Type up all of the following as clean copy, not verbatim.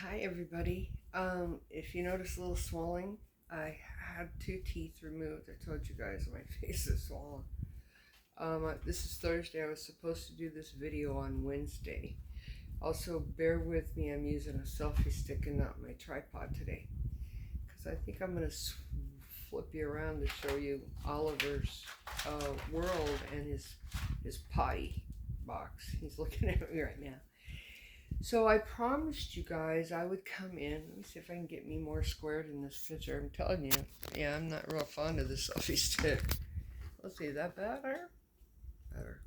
Hi everybody. If you notice a little swelling, I had two teeth removed. I told you guys my face is swollen. This is Thursday. I was supposed to do this video on Wednesday. Also, bear with me. I'm using a selfie stick and not my tripod today, because I think I'm gonna flip you around to show you Oliver's world and his potty box. He's looking at me right now. So I promised you guys I would come in. Let me see if I can get me more squared in this picture. I'm telling you, yeah, I'm not real fond of this selfie stick. Let's see, is that better? Better.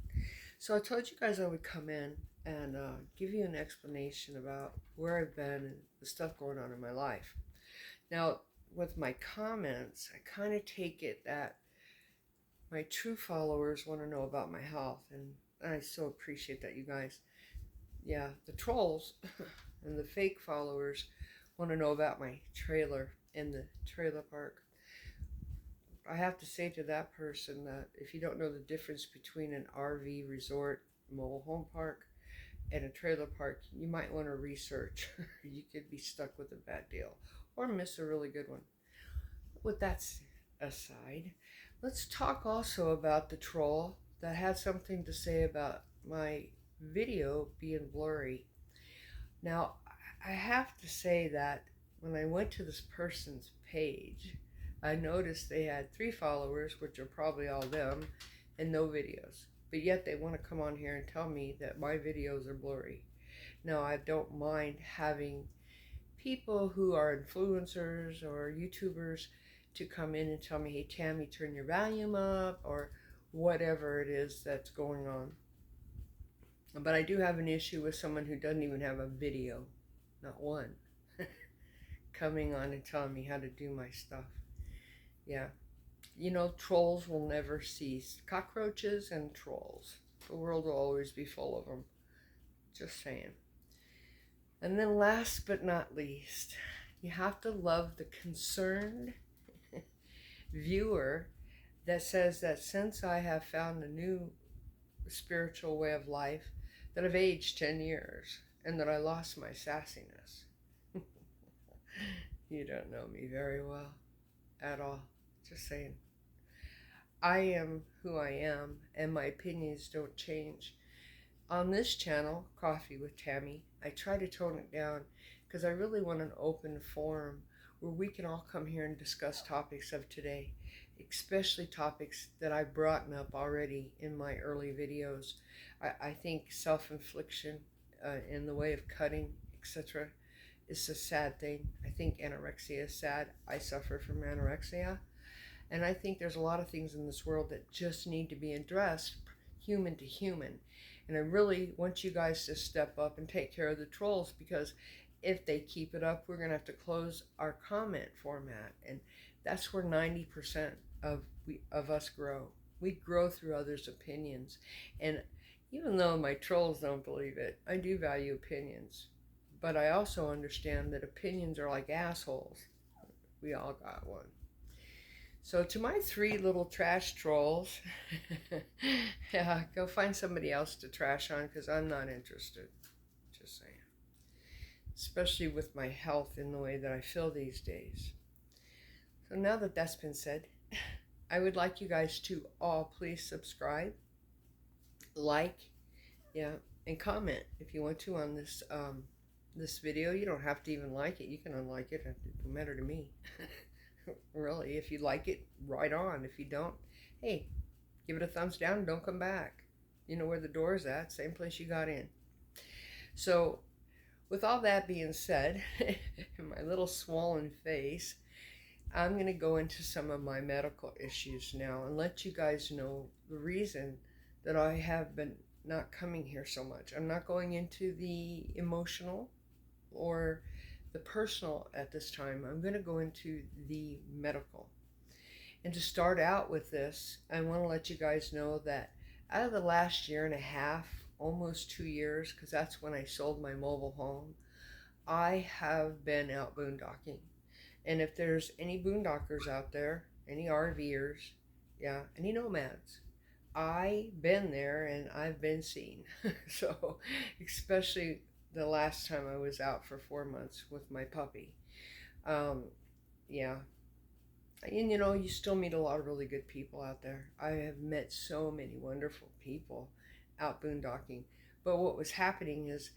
So I told you guys I would come in and give you an explanation about where I've been and the stuff going on in my life. Now, with my comments, I kind of take it that my true followers want to know about my health, and I so appreciate that, you guys. Yeah, the trolls and the fake followers want to know about my trailer in the trailer park. I have to say to that person that if you don't know the difference between an RV resort mobile home park and a trailer park, you might want to research. You could be stuck with a bad deal or miss a really good one. With that aside, let's talk also about the troll that had something to say about my video being blurry. Now, I have to say that when I went to this person's page, I noticed they had 3 followers, which are probably all them, and no videos. But yet they want to come on here and tell me that my videos are blurry. Now, I don't mind having people who are influencers or YouTubers to come in and tell me, hey, Tammy, turn your volume up, or whatever it is that's going on. But I do have an issue with someone who doesn't even have a video, not one, coming on and telling me how to do my stuff. Yeah, you know, trolls will never cease. Cockroaches and trolls. The world will always be full of them. Just saying. And then last but not least, you have to love the concerned viewer that says that since I have found a new spiritual way of life, that I've aged 10 years and that I lost my sassiness. You don't know me very well at all. Just saying. I am who I am, and my opinions don't change. On this channel, Coffee with Tammy, I try to tone it down because I really want an open forum where we can all come here and discuss topics of today, especially topics that I've brought up already in my early videos. I think self-infliction in the way of cutting, etc., is a sad thing. I think anorexia is sad. I suffer from anorexia. And I think there's a lot of things in this world that just need to be addressed human to human. And I really want you guys to step up and take care of the trolls, because if they keep it up, we're going to have to close our comment format. And that's where 90% of us grow. We grow through others' opinions. And even though my trolls don't believe it, I do value opinions. But I also understand that opinions are like assholes. We all got one. So to my 3 little trash trolls, yeah, go find somebody else to trash on, because I'm not interested. Just saying. Especially with my health in the way that I feel these days. So now that that's been said, I would like you guys to all please subscribe, like, yeah, and comment if you want to on this video. You don't have to even like it. You can unlike it. It doesn't matter to me. Really, if you like it, right on. If you don't, hey, give it a thumbs down and don't come back. You know where the door's at, same place you got in. So with all that being said, my little swollen face, I'm going to go into some of my medical issues now and let you guys know the reason that I have been not coming here so much. I'm not going into the emotional or the personal at this time. I'm going to go into the medical. And to start out with this, I want to let you guys know that out of the last year and a half, almost 2 years, because that's when I sold my mobile home, I have been out boondocking. And if there's any boondockers out there, any RVers, yeah, any nomads, I've been there and I've been seen. So especially the last time I was out for 4 months with my puppy. Um, yeah. And you still meet a lot of really good people out there. I have met so many wonderful people out boondocking. But what was happening is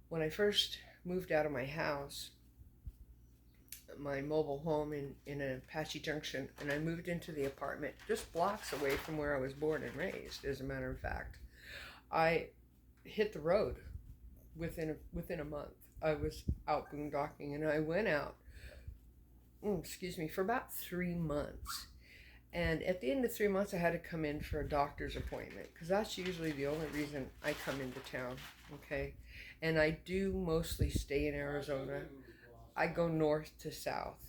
when I first moved out of my house, my mobile home in Apache Junction, and I moved into the apartment just blocks away from where I was born and raised, as a matter of fact. I hit the road within a month. I was out boondocking, and I went out, excuse me, for about 3 months. And at the end of 3 months, I had to come in for a doctor's appointment because that's usually the only reason I come into town. Okay, and I do mostly stay in Arizona. I go north to south,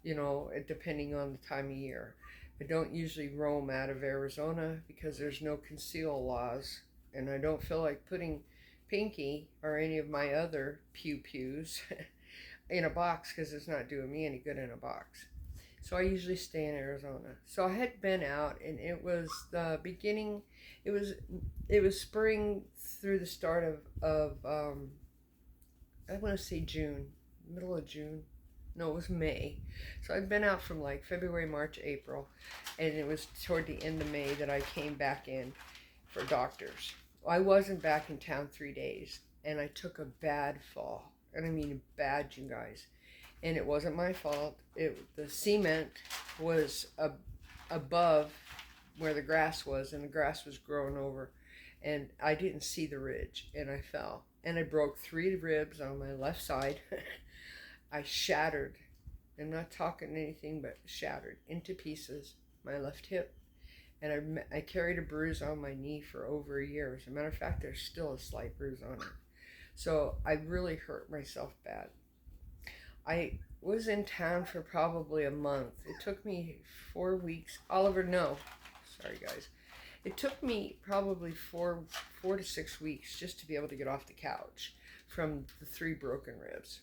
depending on the time of year. I don't usually roam out of Arizona because there's no conceal laws, and I don't feel like putting Pinky or any of my other pews in a box because it's not doing me any good in a box. So I usually stay in Arizona. So I had been out, and it was the beginning. It was spring through the start of I want to say June, middle of June. No, it was May. So I'd been out from like February, March, April, and it was toward the end of May that I came back in for doctors. I wasn't back in town 3 days, and I took a bad fall, and I mean bad, you guys. And it wasn't my fault. The cement was above where the grass was, and the grass was growing over, and I didn't see the ridge, and I fell, and I broke 3 ribs on my left side. I shattered. I'm not talking anything but shattered into pieces my left hip, and I carried a bruise on my knee for over a year. As a matter of fact, there's still a slight bruise on it. So I really hurt myself bad. I was in town for probably a month. It took me 4 weeks. Oliver, no. Sorry, guys. It took me probably four to 6 weeks just to be able to get off the couch from the 3 broken ribs.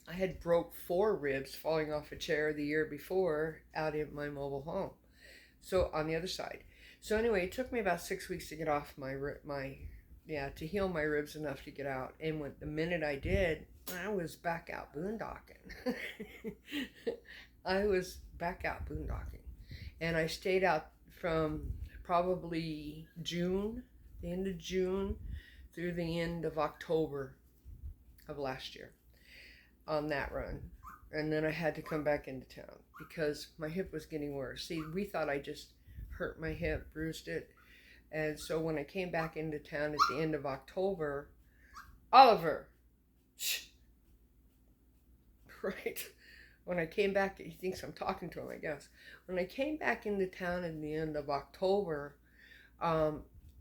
I had broke 4 ribs falling off a chair the year before out in my mobile home. So on the other side. So anyway, it took me about 6 weeks to get off to heal my ribs enough to get out. And the minute I did, I was back out boondocking. I was back out boondocking. And I stayed out from probably June, the end of June, through the end of October of last year on that run. And then I had to come back into town because my hip was getting worse. See, we thought I just hurt my hip, bruised it. And so when I came back into town at the end of October, Oliver, shh. Right. When I came back, he thinks I'm talking to him, I guess. When I came back into town at the end of October,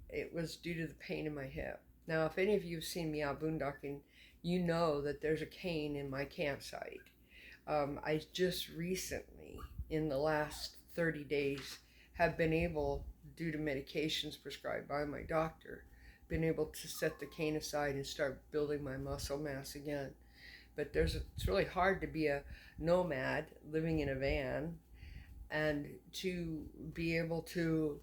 it was due to the pain in my hip. Now, if any of you have seen me out boondocking, you know that there's a cane in my campsite. I just recently, in the last 30 days, have been able, due to medications prescribed by my doctor, been able to set the cane aside and start building my muscle mass again. But it's really hard to be a nomad living in a van and to be able to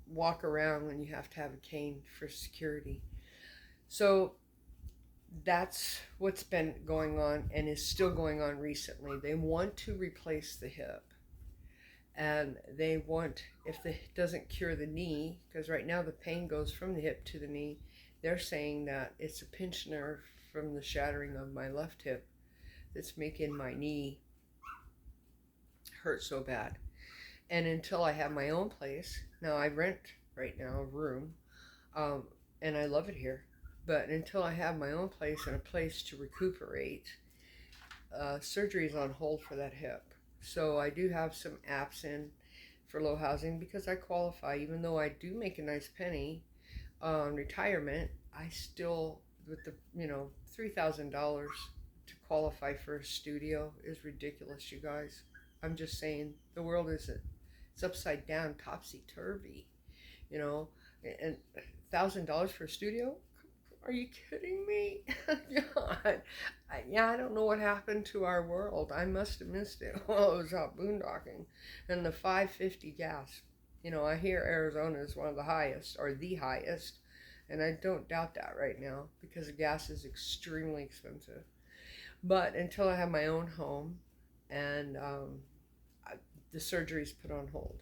walk around when you have to have a cane for security. So that's what's been going on and is still going on recently. They want to replace the hip. And they want, if it doesn't cure the knee, because right now the pain goes from the hip to the knee, they're saying that it's a pinched nerve from the shattering of my left hip that's making my knee hurt so bad. And until I have my own place, now I rent right now a room, and I love it here, but until I have my own place and a place to recuperate, surgery is on hold for that hip. So I do have some apps in for low housing because I qualify. Even though I do make a nice penny on retirement, I still, with the $3,000 to qualify for a studio is ridiculous, you guys. I'm just saying, the world it's upside down, topsy-turvy, and $1,000 for a studio? Are you kidding me? God. I don't know what happened to our world. I must have missed it while I was out boondocking. And the $5.50 gas. I hear Arizona is one of the highest, or the highest. And I don't doubt that right now because gas is extremely expensive. But until I have my own home and the surgery's put on hold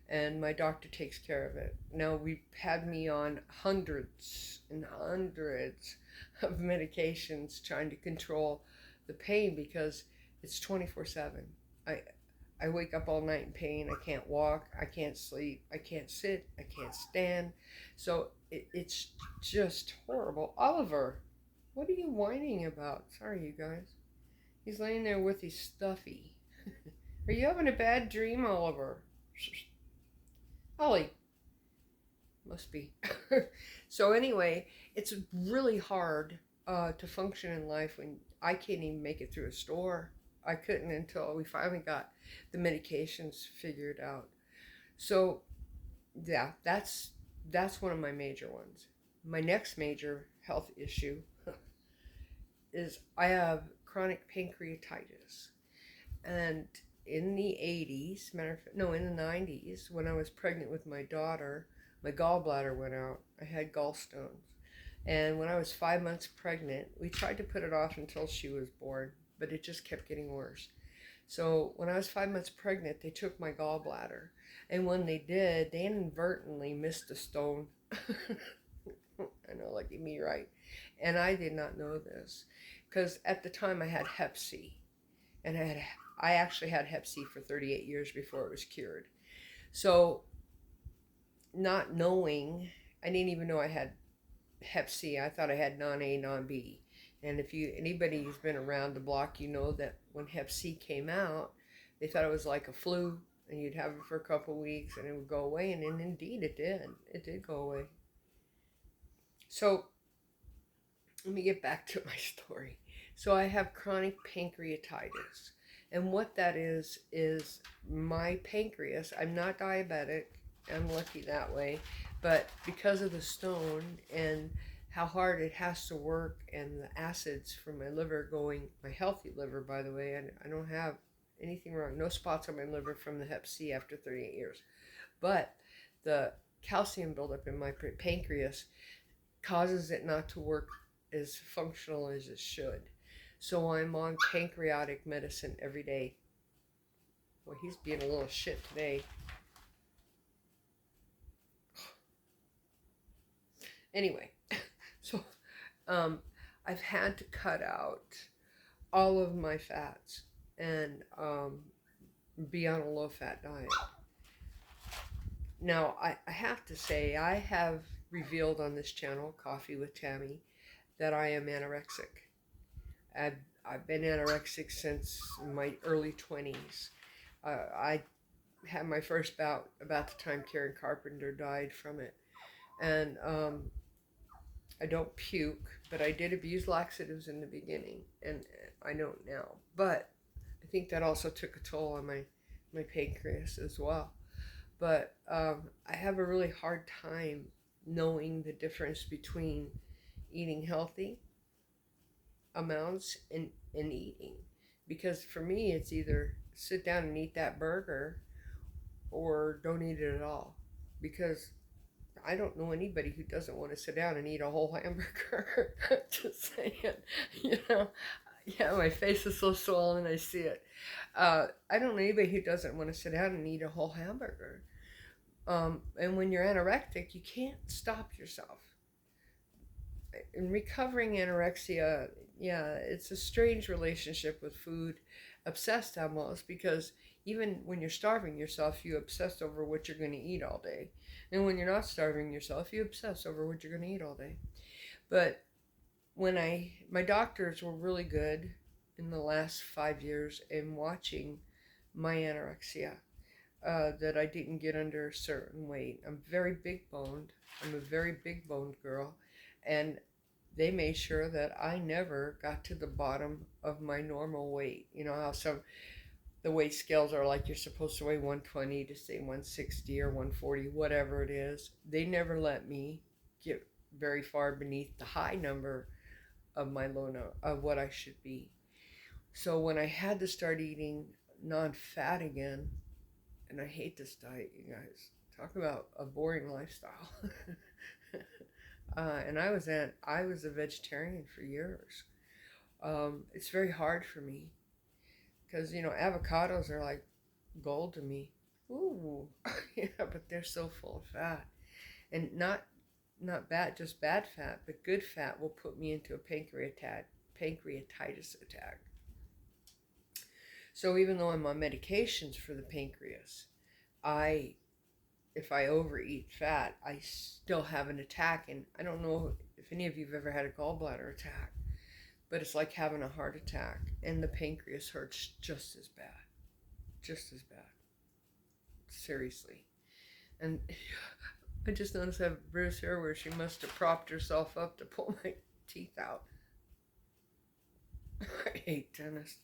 and my doctor takes care of it. Now, we've had me on hundreds and hundreds of medications trying to control the pain because it's 24/7. I, I wake up all night in pain. I can't walk. I can't sleep. I can't sit. I can't stand. So it's just horrible. Oliver, what are you whining about? Sorry, you guys. He's laying there with his stuffy. Are you having a bad dream, Oliver? Ollie, must be. So anyway, it's really hard to function in life when I can't even make it through a store. I couldn't until we finally got the medications figured out. So yeah, that's one of my major ones. My next major health issue is I have chronic pancreatitis. And in the 80s, in the 90s, when I was pregnant with my daughter, my gallbladder went out. I had gallstones. And when I was 5 months pregnant, we tried to put it off until she was born, but it just kept getting worse. So when I was 5 months pregnant, they took my gallbladder. And when they did, they inadvertently missed a stone. I know, lucky me, right? And I did not know this because at the time I had Hep C. And I actually had Hep C for 38 years before it was cured. So not knowing, I didn't even know I had Hep C. I thought I had non-A, non-B. And if anybody who's been around the block, you know that when Hep C came out, they thought it was like a flu, and you'd have it for a couple of weeks, and it would go away. And indeed, it did. It did go away. So let me get back to my story. So I have chronic pancreatitis. And what that is my pancreas. I'm not diabetic. I'm lucky that way. But because of the stone and how hard it has to work and the acids from my liver going, my healthy liver, by the way, I don't have anything wrong. No spots on my liver from the Hep C after 38 years. But the calcium buildup in my pancreas causes it not to work as functional as it should. So I'm on pancreatic medicine every day. Well, he's being a little shit today. Anyway, so I've had to cut out all of my fats and be on a low-fat diet. Now, I have to say, I have revealed on this channel, Coffee with Tammy, that I am anorexic. I've been anorexic since my early 20s. I had my first bout about the time Karen Carpenter died from it. And I don't puke, but I did abuse laxatives in the beginning, and I don't now. But I think that also took a toll on my pancreas as well. But I have a really hard time knowing the difference between eating healthy amounts and eating, because for me it's either sit down and eat that burger or don't eat it at all, because I don't know anybody who doesn't want to sit down and eat a whole hamburger. Just saying, you know. Yeah, my face is so swollen, I see it. I don't know anybody who doesn't want to sit down and eat a whole hamburger. And when you're anorectic, you can't stop yourself. In recovering anorexia, yeah, it's a strange relationship with food, obsessed almost, because even when you're starving yourself, you obsess over what you're going to eat all day. And when you're not starving yourself, you obsess over what you're going to eat all day. But when my doctors were really good in the last 5 years in watching my anorexia, that I didn't get under a certain weight. I'm very big boned. I'm a very big boned girl. And they made sure that I never got to the bottom of my normal weight. You know how the weight scales are like you're supposed to weigh 120 to say 160 or 140, whatever it is. They never let me get very far beneath the high number of my low number, of what I should be. So when I had to start eating non-fat again, and I hate this diet, you guys. Talk about a boring lifestyle. And I was a vegetarian for years. It's very hard for me because avocados are like gold to me. Ooh, yeah, but they're so full of fat, and not bad, just bad fat, but good fat will put me into a pancreatitis attack. So even though I'm on medications for the pancreas, I if I overeat fat, I still have an attack. And I don't know if any of you have ever had a gallbladder attack, but it's like having a heart attack, and the pancreas hurts just as bad. Just as bad. Seriously. And I just noticed I have a bruise here where she must have propped herself up to pull my teeth out. I hate dentists.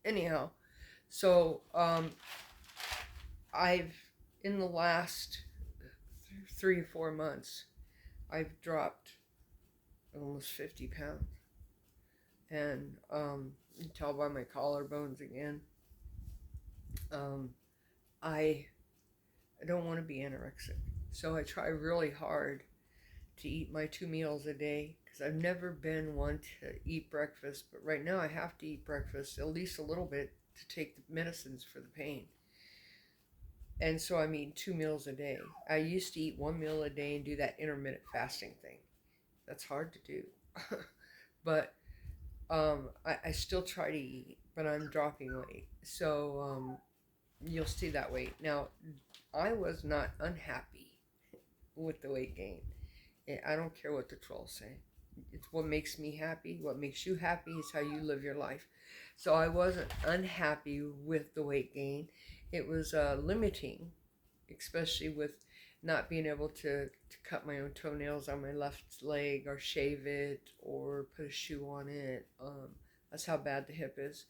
Anyhow, so I've, in the last 3 or 4 months, I've dropped almost 50 pounds. And you can tell by my collarbones again. I don't want to be anorexic. So I try really hard to eat my 2 meals a day, because I've never been one to eat breakfast. But right now I have to eat breakfast at least a little bit to take the medicines for the pain. And so I'm eating 2 meals a day. I used to eat 1 meal a day and do that intermittent fasting thing. That's hard to do. But I still try to eat, but I'm dropping weight. So you'll see that weight. Now, I was not unhappy with the weight gain. I don't care what the trolls say. It's what makes me happy. What makes you happy is how you live your life. So I wasn't unhappy with the weight gain. It was limiting, especially with not being able to cut my own toenails on my left leg or shave it or put a shoe on it. That's how bad the hip is.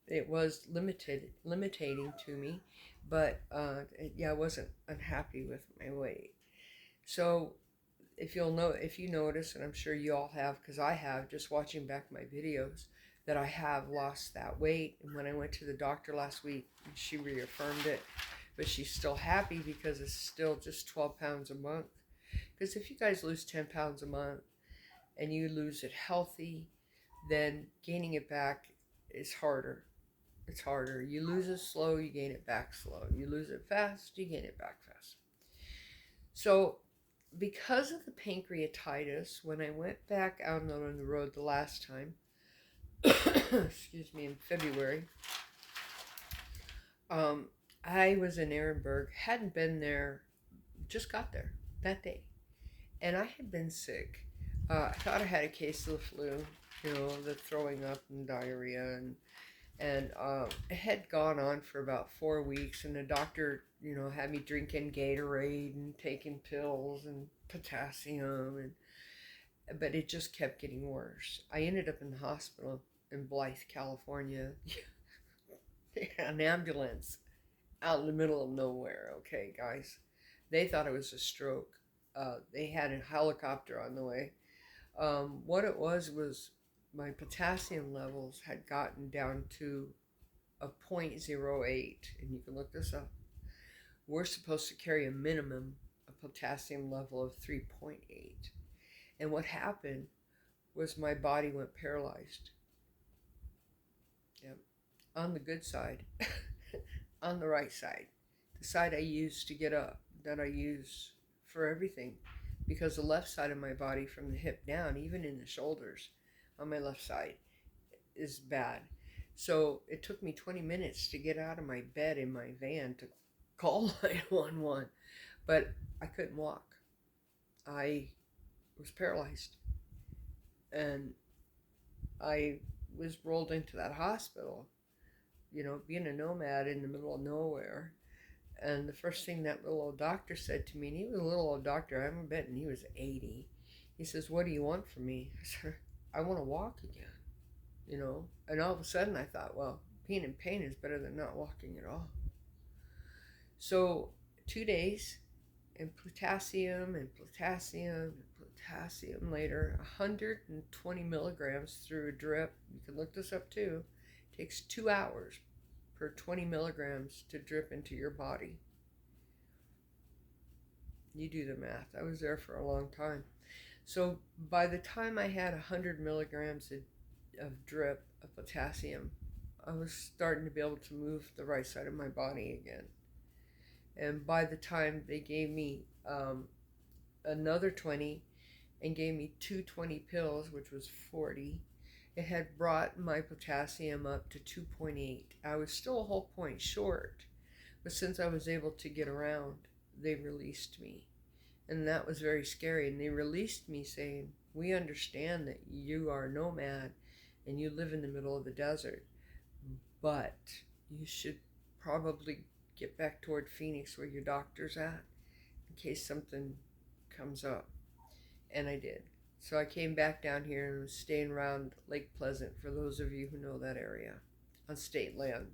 It was limiting to me, but I wasn't unhappy with my weight. So if you notice, and I'm sure you all have, because I have, just watching back my videos, that I have lost that weight. And when I went to the doctor last week, she reaffirmed it. But she's still happy because it's still just 12 pounds a month. Because if you guys lose 10 pounds a month and you lose it healthy, then gaining it back is harder. It's harder. You lose it slow, you gain it back slow. You lose it fast, you gain it back fast. So because of the pancreatitis, when I went back out on the road the last time, excuse me, in February, I was in Ehrenberg, hadn't been there, just got there that day. And I had been sick. I thought I had a case of the flu, the throwing up and diarrhea. And it had gone on for about 4 weeks. And the doctor, had me drinking Gatorade and taking pills and potassium. But it just kept getting worse. I ended up in the hospital in Blythe, California. An ambulance out in the middle of nowhere, okay, guys. They thought it was a stroke. They had a helicopter on the way. What it was my potassium levels had gotten down to a 0.08, and you can look this up. We're supposed to carry a minimum of potassium level of 3.8. And what happened was my body went paralyzed. Yep. On the good side. On the right side. The side I use to get up, that I use for everything. Because the left side of my body, from the hip down, even in the shoulders on my left side, is bad. So it took me 20 minutes to get out of my bed in my van to call 911. But I couldn't walk. I was paralyzed. And I was rolled into that hospital, being a nomad in the middle of nowhere. And the first thing that little old doctor said to me, and he was a little old doctor, I haven't bet, and he was 80. He says, "What do you want from me?" I said, "I want to walk again," And all of a sudden I thought, well, being in pain is better than not walking at all. So 2 days, and potassium later, 120 milligrams through a drip. You can look this up too. It takes 2 hours per 20 milligrams to drip into your body. You do the math. I was there for a long time. So by the time I had 100 milligrams of drip of potassium, I was starting to be able to move the right side of my body again. And by the time they gave me another 20 and gave me 220 pills, which was 40, it had brought my potassium up to 2.8. I was still a whole point short, but since I was able to get around, they released me. And that was very scary. And they released me saying, we understand that you are a nomad and you live in the middle of the desert, but you should probably get back toward Phoenix where your doctor's at in case something comes up. And I did. So I came back down here and was staying around Lake Pleasant, for those of you who know that area, on state land.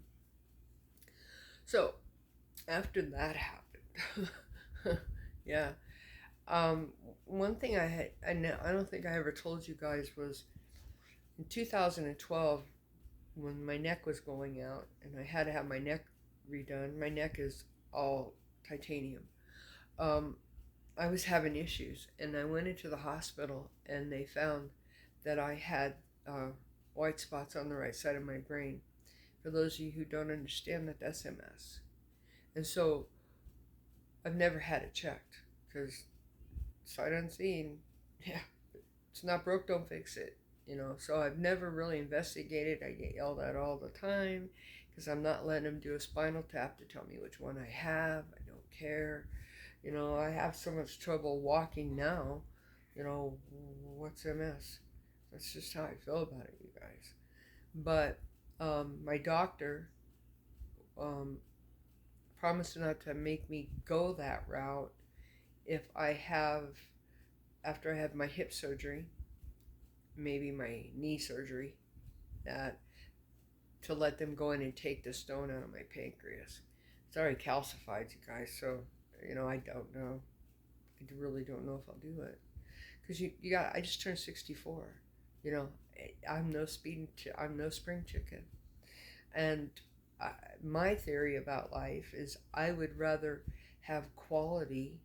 So after that happened, yeah. One thing I don't think I ever told you guys was in 2012 when my neck was going out and I had to have my neck redone. My neck is all titanium. I was having issues, and I went into the hospital, and they found that I had white spots on the right side of my brain. For those of you who don't understand that, that's MS. And so I've never had it checked, because sight unseen, yeah, it's not broke, don't fix it. So I've never really investigated. I get yelled at all the time because I'm not letting them do a spinal tap to tell me which one I have. I don't care. I have so much trouble walking now. What's MS? That's just how I feel about it, you guys. But my doctor promised not to make me go that route if after I have my hip surgery, maybe my knee surgery, that to let them go in and take the stone out of my pancreas. It's already calcified, you guys, so I don't know. I really don't know if I'll do it, because I just turned 64. I'm no spring chicken, and my theory about life is I would rather have quality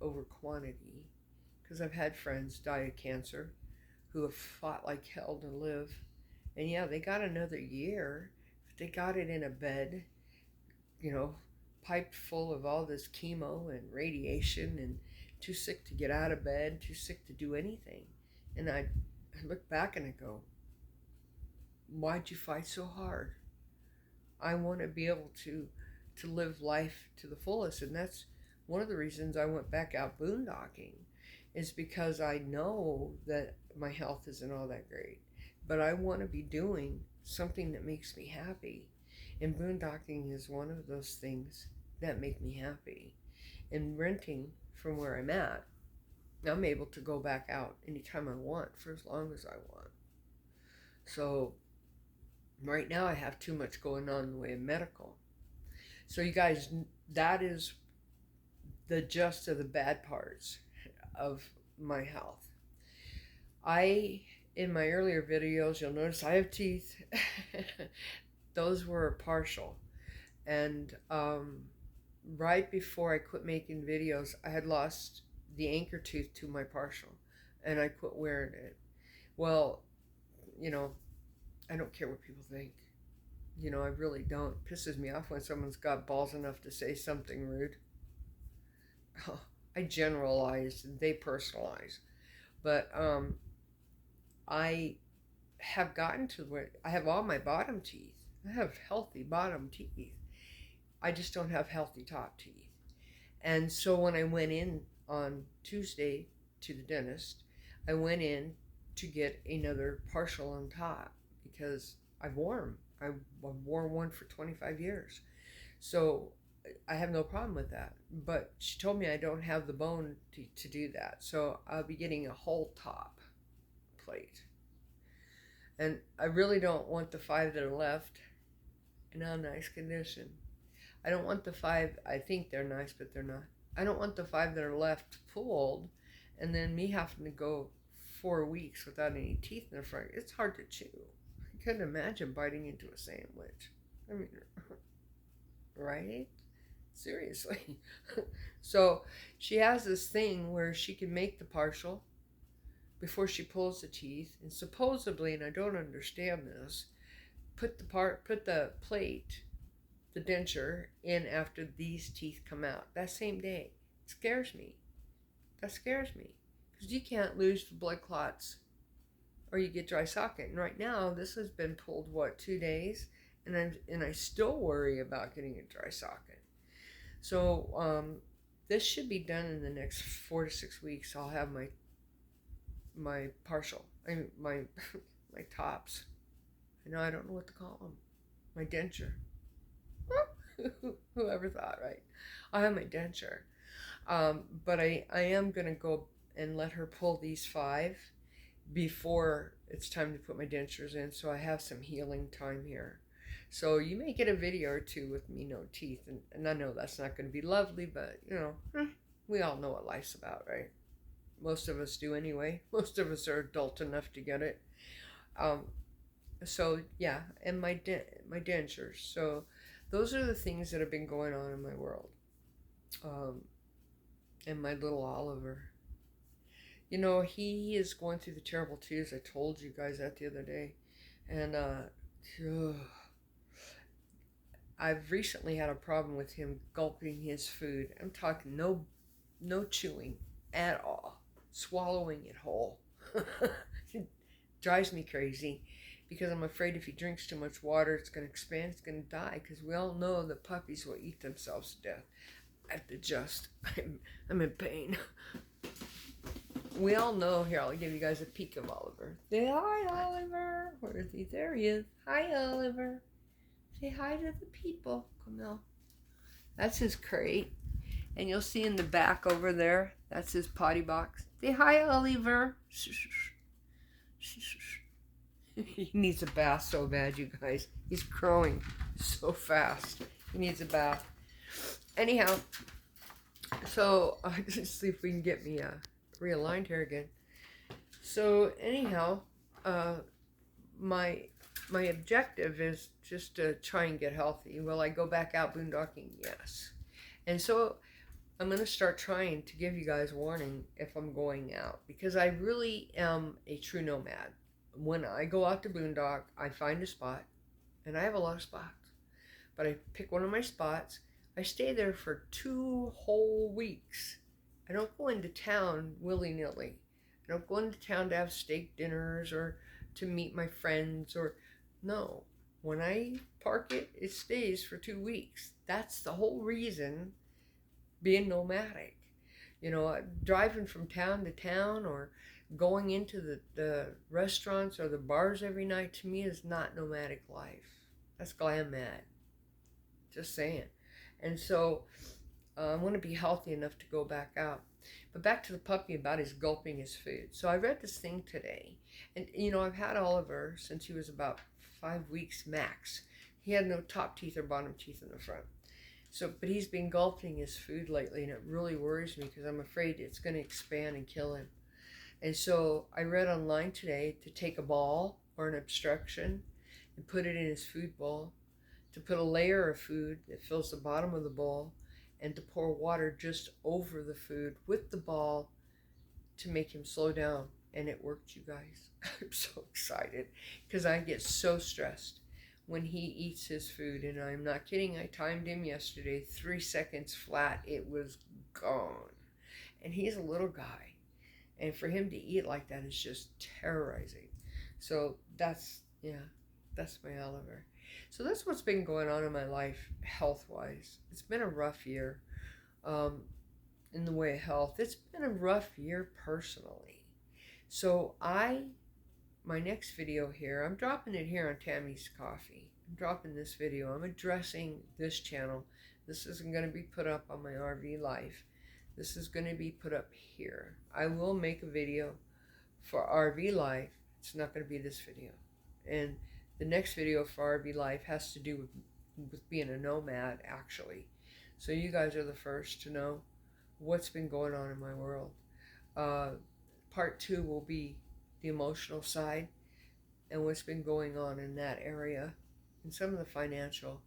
over quantity, because I've had friends die of cancer who have fought like hell to live, and yeah, they got another year, but they got it in a bed, piped full of all this chemo and radiation, and too sick to get out of bed, too sick to do anything. And I look back and I go, why'd you fight so hard? I want to be able to live life to the fullest, and that's one of the reasons I went back out boondocking, is because I know that my health isn't all that great, but I want to be doing something that makes me happy. And boondocking is one of those things that make me happy. And renting from where I'm at, I'm able to go back out anytime I want for as long as I want. So right now I have too much going on in the way of medical. So you guys, that is the gist of the bad parts of my health. In my earlier videos, you'll notice I have teeth. Those were partial. And right before I quit making videos, I had lost the anchor tooth to my partial, and I quit wearing it. Well, I don't care what people think. I really don't. It pisses me off when someone's got balls enough to say something rude. Oh, I generalize, they personalize. But I have gotten to where I have all my bottom teeth. I have healthy bottom teeth. I just don't have healthy top teeth. And so when I went in on Tuesday to the dentist, I went in to get another partial on top because I've worn them. I wore one for 25 years. So I have no problem with that. But she told me I don't have the bone to do that. So I'll be getting a whole top plate. And I really don't want the 5 that are left in a nice condition. I don't want the 5, I think they're nice, but they're not. I don't want the 5 that are left pulled and then me having to go 4 weeks without any teeth in the front. It's hard to chew. I couldn't imagine biting into a sandwich. I mean, right? Seriously. So she has this thing where she can make the partial before she pulls the teeth, and supposedly, and I don't understand this, put the plate, the denture, in after these teeth come out that same day. It scares me. That scares me because you can't lose the blood clots or you get dry socket. And right now, this has been pulled, what, 2 days, and I still worry about getting a dry socket. So this should be done in the next 4 to 6 weeks. I'll have my partial, my my tops. I don't know what to call them. My denture. Whoever thought, right? I have my denture. But I am gonna go and let her pull these 5 before it's time to put my dentures in, so I have some healing time here. So you may get a video or 2 with me no teeth, and I know that's not going to be lovely, but we all know what life's about, right? Most of us do anyway. Most of us are adult enough to get it. So yeah, and my dentures. So those are the things that have been going on in my world. And my little Oliver. He is going through the terrible twos. I told you guys that the other day. And I've recently had a problem with him gulping his food. I'm talking no chewing at all. Swallowing it whole. It drives me crazy because I'm afraid if he drinks too much water, it's going to expand, it's going to die, because we all know that puppies will eat themselves to death. I have to adjust. I'm in pain. We all know. Here, I'll give you guys a peek of Oliver. Say hi, Oliver. Where is he? There he is. Hi, Oliver. Say hi to the people. Come on. That's his crate. And you'll see in the back over there, that's his potty box. Say hi, Oliver. He needs a bath so bad, you guys. He's growing so fast. He needs a bath. Anyhow, so let's see if we can get me realigned here again. So anyhow, my objective is just to try and get healthy. Will I go back out boondocking? Yes. And so I'm going to start trying to give you guys warning if I'm going out, because I really am a true nomad. When I go out to boondock, I find a spot, and I have a lot of spots, but I pick one of my spots. I stay there for 2 whole weeks. I don't go into town willy-nilly. I don't go into town to have steak dinners or to meet my friends no. When I park it, it stays for 2 weeks. That's the whole reason being nomadic. Driving from town to town or going into the restaurants or the bars every night, to me, is not nomadic life. That's glam mad. Just saying. And so I want to be healthy enough to go back out. But back to the puppy about his gulping his food. So I read this thing today. And, I've had Oliver since he was about 5 weeks max. He had no top teeth or bottom teeth in the front. But he's been gulping his food lately, and it really worries me because I'm afraid it's going to expand and kill him. And so I read online today to take a ball or an obstruction and put it in his food bowl, to put a layer of food that fills the bottom of the bowl, and to pour water just over the food with the ball to make him slow down. And it worked, you guys. I'm so excited because I get so stressed when he eats his food. And I'm not kidding. I timed him yesterday, 3 seconds flat. It was gone. And he's a little guy. And for him to eat like that is just terrorizing. So that's my Oliver. So that's what's been going on in my life health-wise. It's been a rough year in the way of health. It's been a rough year personally. So my next video here, I'm dropping it here on Tammy's Coffee. I'm dropping this video. I'm addressing this channel. This isn't going to be put up on my RV Life. This is going to be put up here. I will make a video for RV Life. It's not going to be this video. And the next video for RV Life has to do with being a nomad, actually. So you guys are the first to know what's been going on in my world. Part 2 will be the emotional side and what's been going on in that area and some of the financial.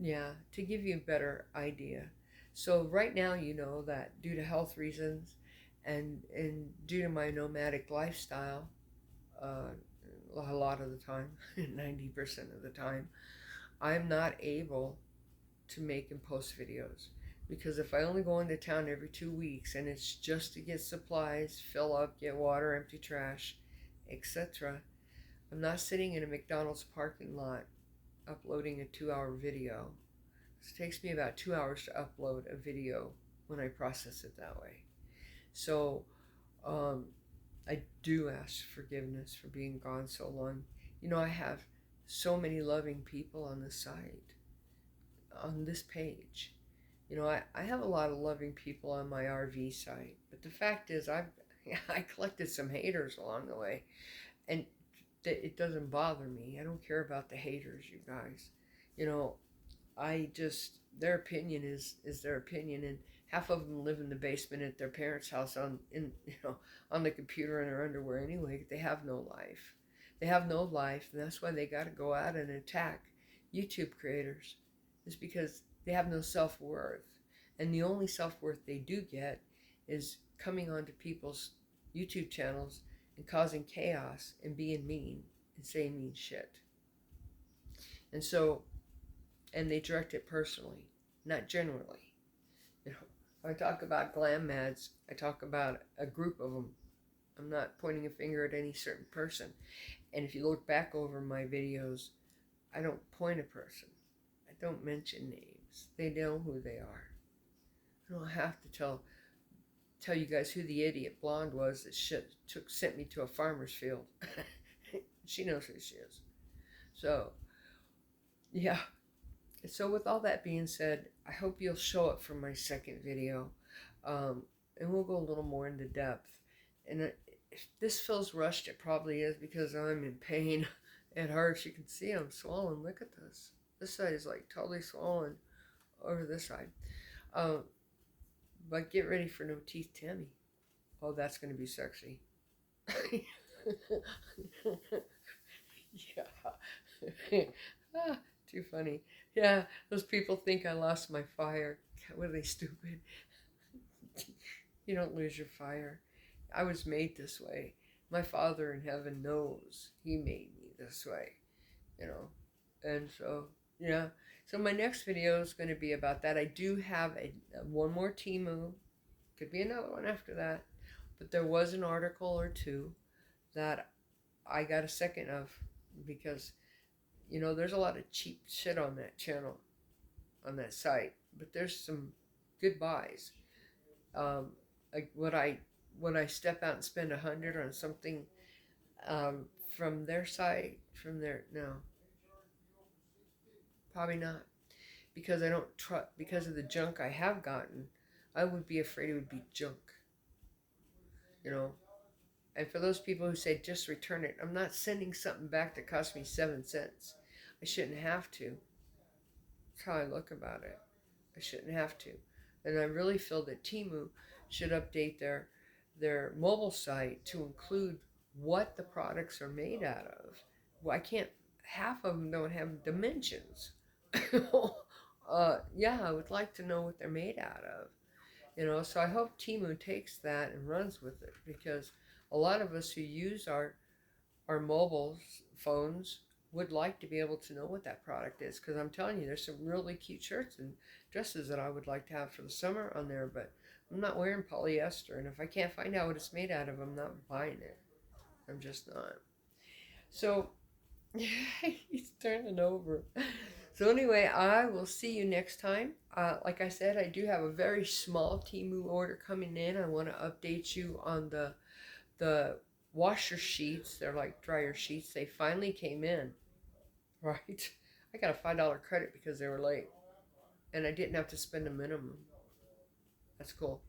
yeah, to give you a better idea. So right now, you know that due to health reasons and due to my nomadic lifestyle, uh, a lot of the time, 90% of the time, I'm not able to make and post videos. Because if I only go into town every 2 weeks and it's just to get supplies, fill up, get water, empty trash, etc., I'm not sitting in a McDonald's parking lot uploading a 2 hour video. It takes me about 2 hours to upload a video when I process it that way. So um, I do ask forgiveness for being gone so long. You know, I have so many loving people on this site, on this page. You know, I have a lot of loving people on my RV site, but the fact is, I collected some haters along the way, and it doesn't bother me. I don't care about the haters, you guys. You know, I just their opinion is their opinion, and half of them live in the basement at their parents' house on the computer in their underwear anyway. They have no life. They have no life, and that's why they got to go out and attack YouTube creators. Is because they have no self-worth, and the only self-worth they do get is coming onto people's YouTube channels and causing chaos and being mean and saying mean shit. And so and they direct it personally, not generally. You know, I talk about glam mads. I talk about a group of them. I'm not pointing a finger at any certain person. And if you look back over my videos, I don't point a person. I don't mention names. They know who they are. I don't have to tell you guys who the idiot blonde was that sent me to a farmer's field. She knows who she is. So, yeah. So with all that being said, I hope you'll show up for my second video, and we'll go a little more into depth. And if this feels rushed, it probably is because I'm in pain. It hurts. You can see I'm swollen. Look at this. This side is like totally swollen over this side. But get ready for no teeth Tammy. Oh, that's going to be sexy. Yeah. Ah, too funny. Yeah, those people think I lost my fire. God, what are they, stupid? You don't lose your fire. I was made this way. My Father in heaven knows He made me this way, you know. And so, yeah. So my next video is going to be about that. I do have one more Temu. Could be another one after that. But there was an article or two that I got a second of because, you know, there's a lot of cheap shit on that channel, on that site. But there's some good buys. Like would I step out and spend $100 on something from their site? No, probably not, because I don't trust, because of the junk I have gotten. I would be afraid it would be junk, you know. And for those people who say just return it, I'm not sending something back that cost me 7 cents. I shouldn't have to. That's how I look about it. I shouldn't have to. And I really feel that Temu should update their mobile site to include what the products are made out of. Well, I can't, half of them don't have dimensions. Yeah, I would like to know what they're made out of. You know, so I hope Temu takes that and runs with it, because a lot of us who use our mobile phones would like to be able to know what that product is, because I'm telling you, there's some really cute shirts and dresses that I would like to have for the summer on there, but I'm not wearing polyester, and if I can't find out what it's made out of, I'm not buying it. I'm just not. So, he's turning over. So anyway, I will see you next time. Like I said, I do have a very small Temu order coming in. I want to update you on the washer sheets. They're like dryer sheets. They finally came in, right? I got a $5 credit because they were late, and I didn't have to spend a minimum. That's cool.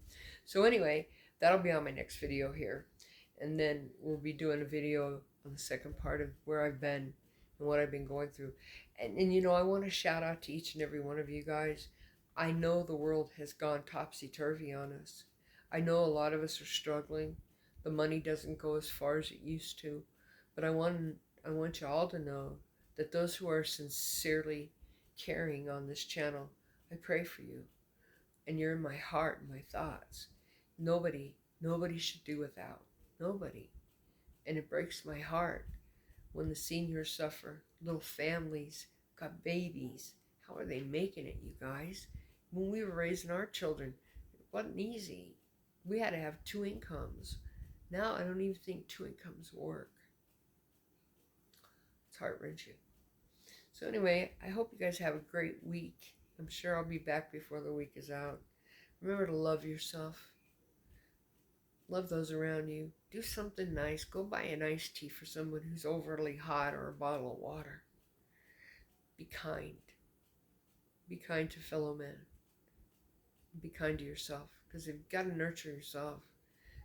So anyway, that'll be on my next video here, and then we'll be doing a video on the second part of where I've been and what I've been going through. And you know, I want to shout out to each and every one of you guys. I know the world has gone topsy-turvy on us. I know a lot of us are struggling. The money doesn't go as far as it used to. But I want you all to know that those who are sincerely carrying on this channel. I pray for you. And you're in my heart and my thoughts. Nobody should do without. Nobody. And it breaks my heart when the seniors suffer. Little families got babies. How are they making it, you guys? When we were raising our children, it wasn't easy. We had to have 2 incomes. Now I don't even think 2 incomes work. It's heart-wrenching. So anyway, I hope you guys have a great week. I'm sure I'll be back before the week is out. Remember to love yourself. Love those around you. Do something nice. Go buy an iced tea for someone who's overly hot, or a bottle of water. Be kind. Be kind to fellow men. Be kind to yourself, because you've got to nurture yourself.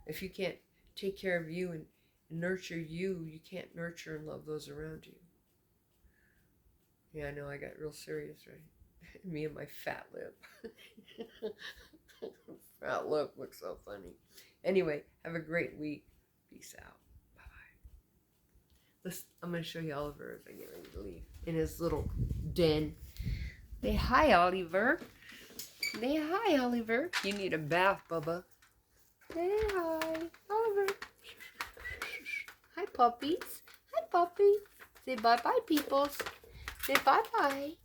If you can't take care of you and nurture you, you can't nurture and love those around you. Yeah, I know, I got real serious, right? Me and my fat lip. Fat lip looks so funny. Anyway, have a great week. Peace out. Bye-bye. I'm going to show you Oliver as I get ready to leave in his little den. Say hi, Oliver. Say hi, Oliver. You need a bath, Bubba. Say hi, Oliver. Hi, puppies. Hi, puppy. Say bye-bye, peoples. Say bye-bye.